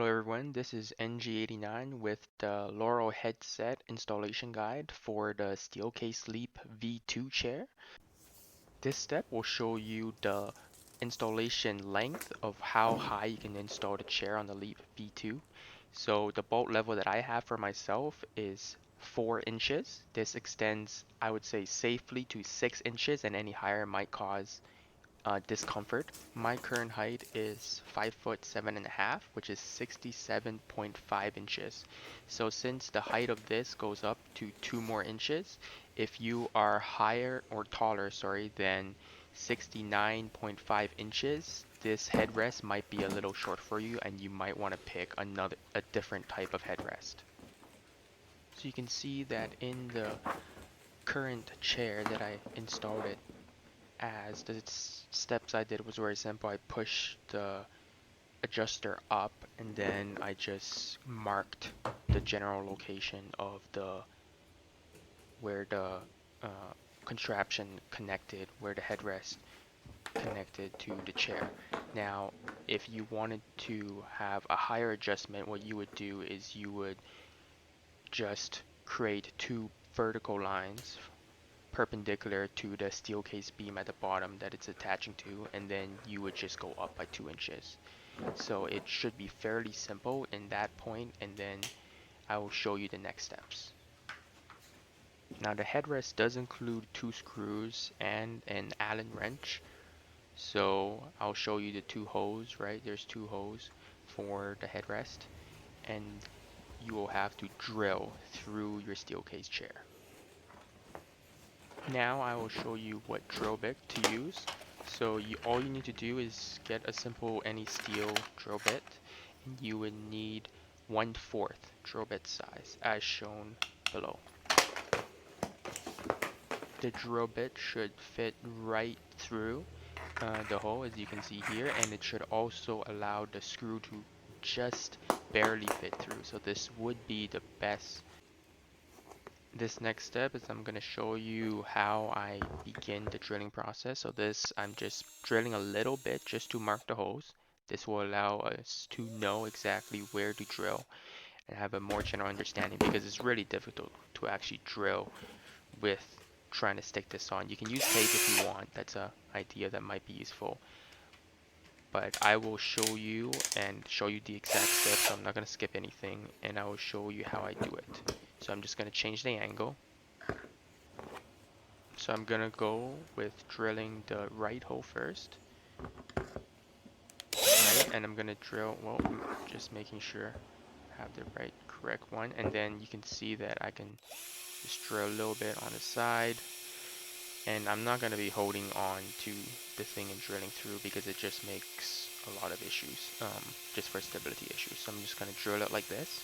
Hello everyone, this is NG89 with the Laurel headset installation guide for the Steelcase Leap V2 chair. This step will show you the installation length of how high you can install the chair on the Leap V2. So the bolt level that I have for myself is 4 inches. This extends, I would say, safely to 6 inches, and any higher might cause discomfort. My current height is 5'7.5", which is 67.5 inches. So since the height of this goes up to 2 more inches, if you are higher or taller, sorry, than 69.5 inches, this headrest might be a little short for you, and you might want to pick a different type of headrest. So you can see that in the current chair that I installed it as, the steps I did was very simple. I pushed the adjuster up, and then I just marked the general location of where the contraption connected, where the headrest connected to the chair. Now, if you wanted to have a higher adjustment, what you would do is you would just create 2 vertical lines perpendicular to the steel case beam at the bottom that it's attaching to, and then you would just go up by 2 inches. So it should be fairly simple in that point, and then I will show you the next steps. Now the headrest does include 2 screws and an Allen wrench. So I'll show you the 2 holes, right? There's 2 holes for the headrest, and you will have to drill through your steel case chair. Now I will show you what drill bit to use. So all you need to do is get a simple any steel drill bit, and you would need 1/4 drill bit size as shown below. The drill bit should fit right through the hole, as you can see here, and it should also allow the screw to just barely fit through. So this would be the best. This next step is I'm going to show you how I begin the drilling process. So I'm just drilling a little bit just to mark the holes. This will allow us to know exactly where to drill and have a more general understanding, because it's really difficult to actually drill with trying to stick this on. You can use tape if you want. That's an idea that might be useful. But I will show you the exact steps. So I'm not going to skip anything, and I will show you how I do it. So I'm just going to change the angle. So I'm going to go with drilling the right hole first. Right, and I'm going to drill, well, just making sure I have the correct one. And then you can see that I can just drill a little bit on the side. And I'm not going to be holding on to the thing and drilling through, because it just makes a lot of issues, just for stability issues. So I'm just going to drill it like this.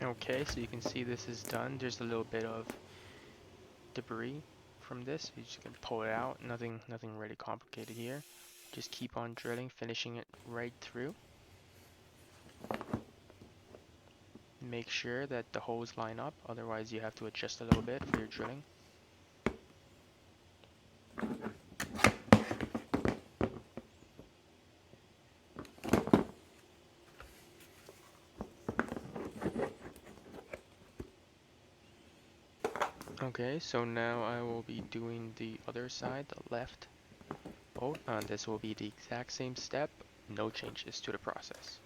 Okay, so you can see this is done. There's a little bit of debris from this. You just can pull it out. Nothing really complicated here. Just keep on drilling, finishing it right through. Make sure that the holes line up, otherwise you have to adjust a little bit for your drilling. Okay, so now I will be doing the other side, the left bolt. This will be the exact same step, no changes to the process.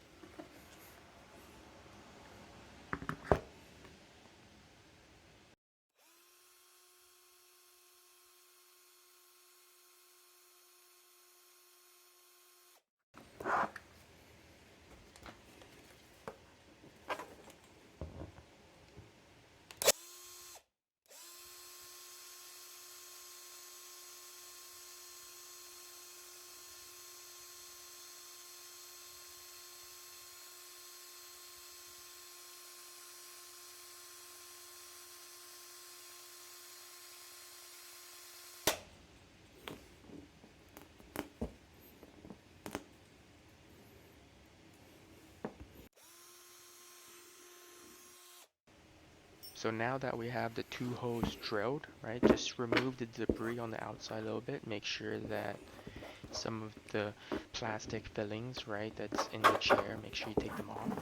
So now that we have the two holes drilled, right, just remove the debris on the outside a little bit. Make sure that some of the plastic fillings, right, that's in the chair, make sure you take them off.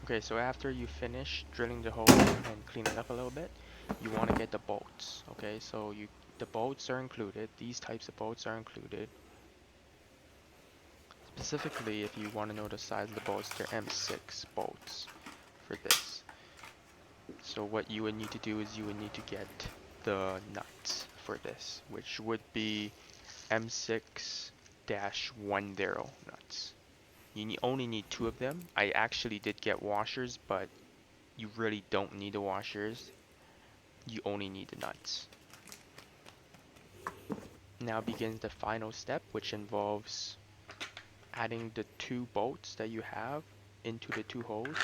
Okay, so after you finish drilling the hole and cleaning up a little bit, you want to get the bolts. Okay, so the bolts are included. These types of bolts are included. Specifically, if you want to know the size of the bolts, they're M6 bolts for this. So what you would need to do is you would need to get the nuts for this, which would be M6-10 nuts. You only need 2 of them. I actually did get washers, but you really don't need the washers. You only need the nuts. Now begins the final step, which involves adding the 2 bolts that you have into the 2 holes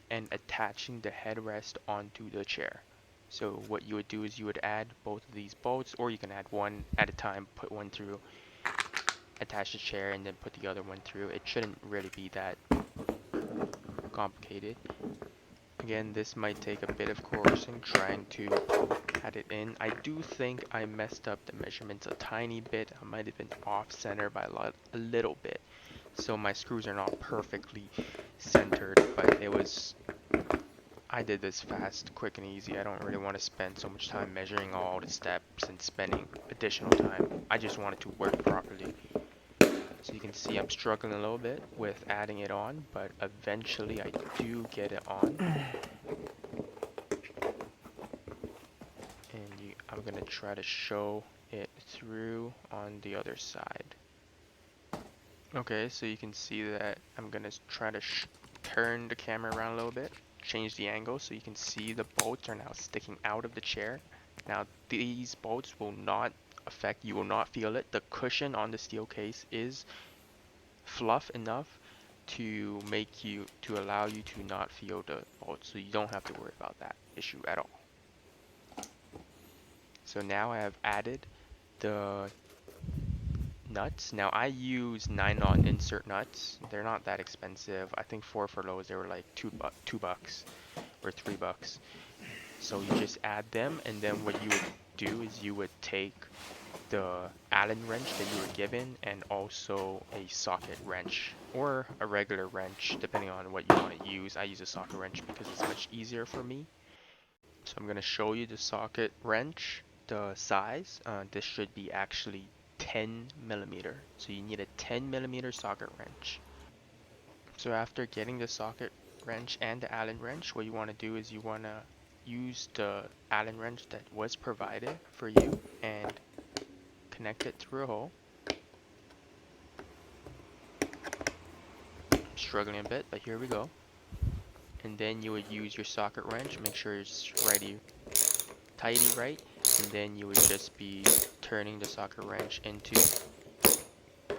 and attaching the headrest onto the chair. So what you would do is you would add both of these bolts, or you can add one at a time, put one through, attach the chair, and then put the other one through. It shouldn't really be that complicated. Again, this might take a bit of coercing trying to add it in. I do think I messed up the measurements a tiny bit. I might have been off center by a little bit. So my screws are not perfectly centered, but I did this fast, quick and easy. I don't really want to spend so much time measuring all the steps and spending additional time. I just want it to work properly. So you can see I'm struggling a little bit with adding it on, but eventually I do get it on. And I'm going to try to show it through on the other side. Okay, so you can see that I'm going to try to turn the camera around a little bit, change the angle so you can see the bolts are now sticking out of the chair. Now these bolts will not affect, you will not feel it. The cushion on the Steelcase is fluff enough to allow you to not feel the bolts, so you don't have to worry about that issue at all. So now I have added the nuts. Now I use 9-knot insert nuts. They're not that expensive. I think for Lowe's they were like $2 or $3. So you just add them, and then what you would do is you would take the Allen wrench that you were given and also a socket wrench or a regular wrench depending on what you want to use. I use a socket wrench because it's much easier for me. So I'm going to show you the socket wrench, the size. This should be actually 10 millimeter. So you need a 10 millimeter socket wrench. So after getting the socket wrench and the Allen wrench, what you want to do is you want to use the Allen wrench that was provided for you and connect it through a hole. I'm struggling a bit, but here we go. And then you would use your socket wrench, make sure it's tidy right, and then you would just be turning the socket wrench into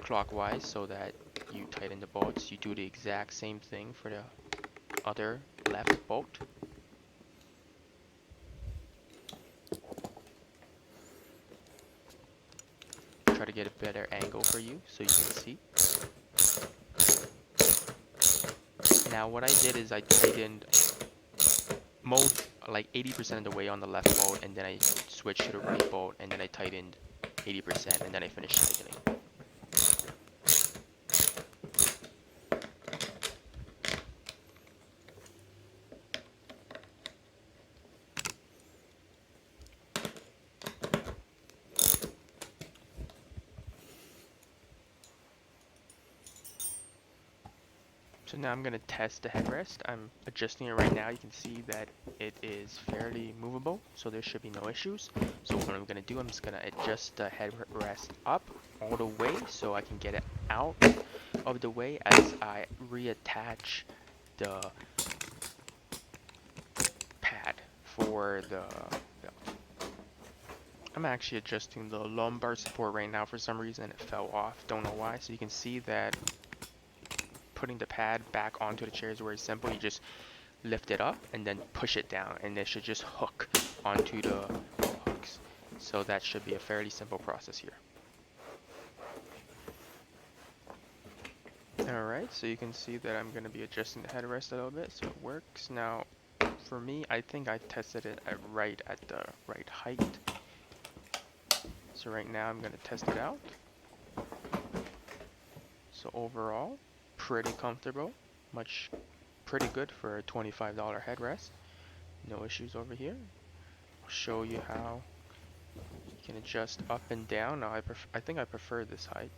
clockwise so that you tighten the bolts. You do the exact same thing for the other left bolt. Try to get a better angle for you so you can see. Now what I did is I tightened like 80% of the way on the left bolt, and then I switched to the right bolt, and then I tightened 80%, and then I finished tightening. So now I'm going to test the headrest. I'm adjusting it right now. You can see that it is fairly movable, so there should be no issues. So what I'm going to do, I'm just going to adjust the headrest up all the way so I can get it out of the way as I reattach the pad for the belt. I'm actually adjusting the lumbar support right now. For some reason it fell off, don't know why. So you can see that putting the pad back onto the chair is very simple. You just lift it up and then push it down, and it should just hook onto the hooks. So that should be a fairly simple process here. Alright, so you can see that I'm going to be adjusting the headrest a little bit so it works. Now, for me, I think I tested it at the right height. So right now I'm going to test it out. So overall, pretty comfortable, pretty good for a $25 headrest. No issues over here. I'll show you how you can adjust up and down. Now I think I prefer this height.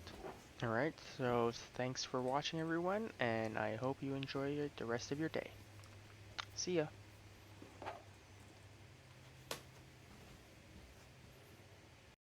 Alright, so thanks for watching everyone, and I hope you enjoy the rest of your day. See ya!